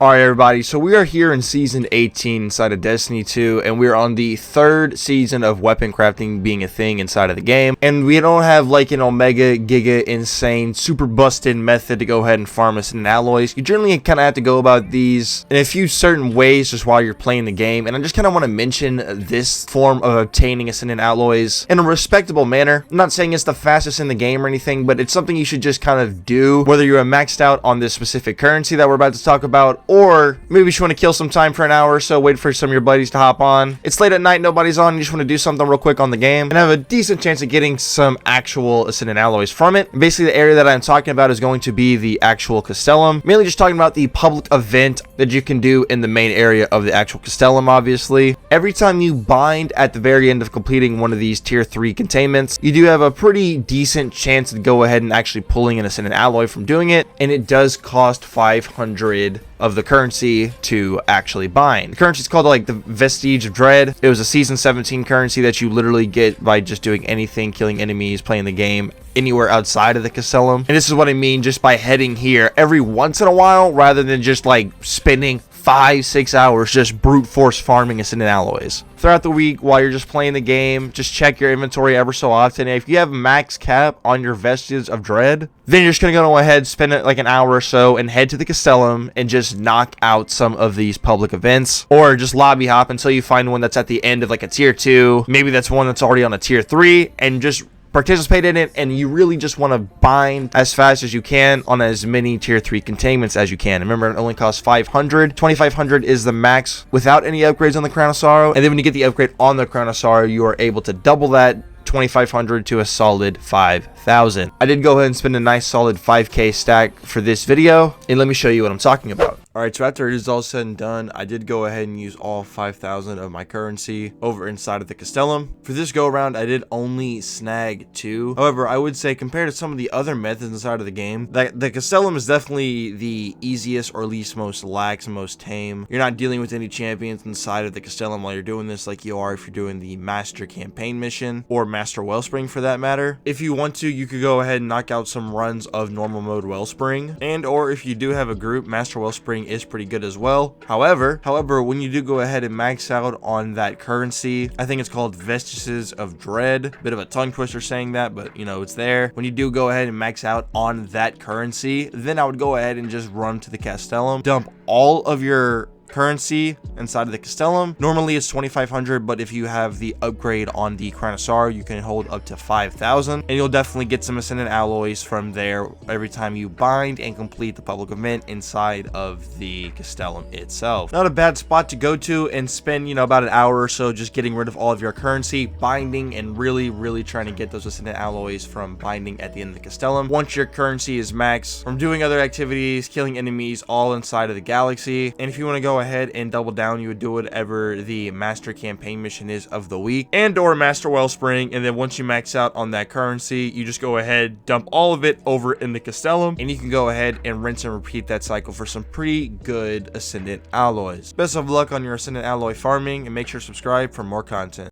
Alright everybody, so we are here in Season 18 inside of Destiny 2, and we're on the 3rd season of weapon crafting being a thing inside of the game. And we don't have like an Omega, Giga, insane, super busted method to go ahead and farm Ascendant alloys. You generally kind of have to go about these in a few certain ways just while you're playing the game. And I just kind of want to mention this form of obtaining Ascendant alloys in a respectable manner. I'm not saying it's the fastest in the game or anything, but it's something you should just kind of do, whether you're maxed out on this specific currency that we're about to talk about, or maybe you just want to kill some time for an hour or so, wait for some of your buddies to hop on. It's late at night, nobody's on, you just want to do something real quick on the game and have a decent chance of getting some actual Ascendant alloys from it. Basically, the area that I'm talking about is going to be the actual Castellum. Mainly just talking about the public event that you can do in the main area of the actual Castellum, obviously. Every time you bind at the very end of completing one of these tier 3 containments, you do have a pretty decent chance to go ahead and actually pulling an Ascendant alloy from doing it, and it does cost 500 of the currency to actually bind. The currency is called like the Vestige of Dread. It was a season 17 currency that you literally get by just doing anything, killing enemies, playing the game anywhere outside of the Castellum. And this is what I mean just by heading here every once in a while, rather than just like spending 5-6 hours just brute force farming Ascendant alloys. Throughout the week while you're just playing the game, just check your inventory ever so often. And if you have max cap on your Vestiges of Dread, then you're just gonna go ahead, spend it like an hour or so and head to the Castellum and just knock out some of these public events, or just lobby hop until you find one that's at the end of like a tier 2. Maybe that's one that's already on a tier 3, and just participate in it. And you really just want to bind as fast as you can on as many tier 3 containments as you can. Remember, it only costs 500. 2500 is the max without any upgrades on the Crown of Sorrow, and then when you get the upgrade on the Crown of Sorrow, you are able to double that 2500 to a solid 5000. I did go ahead and spend a nice solid 5k stack for this video, and let me show you what I'm talking about. Alright, so after it is all said and done, I did go ahead and use all 5,000 of my currency over inside of the Castellum. For this go around, I did only snag 2. However, I would say compared to some of the other methods inside of the game, that the Castellum is definitely the easiest, or at least most lax and most tame. You're not dealing with any champions inside of the Castellum while you're doing this, like you are if you're doing the Master Campaign mission, or Master Wellspring for that matter. If you want to, you could go ahead and knock out some runs of normal mode Wellspring, and or if you do have a group, Master Wellspring is pretty good as well. However, when you do go ahead and max out on that currency, I think it's called Vestiges of Dread. Bit of a tongue twister saying that, but you know, it's there. When you do go ahead and max out on that currency, then I would go ahead and just run to the Castellum, dump all of your currency inside of the Castellum. Normally it's 2500, but if you have the upgrade on the Crown of Sorrow, you can hold up to 5000, and you'll definitely get some Ascendant alloys from there every time you bind and complete the public event inside of the Castellum itself. Not a bad spot to go to and spend, you know, about an hour or so just getting rid of all of your currency, binding, and really trying to get those Ascendant alloys from binding at the end of the Castellum. Once your currency is maxed, from doing other activities, killing enemies all inside of the galaxy. And if you want to go ahead and double down, you would do whatever the Master Campaign mission is of the week, and or Master Wellspring. And then once you max out on that currency, you just go ahead, dump all of it over in the Castellum, and you can go ahead and rinse and repeat that cycle for some pretty good Ascendant alloys. Best of luck on your Ascendant alloy farming, and make sure to subscribe for more content.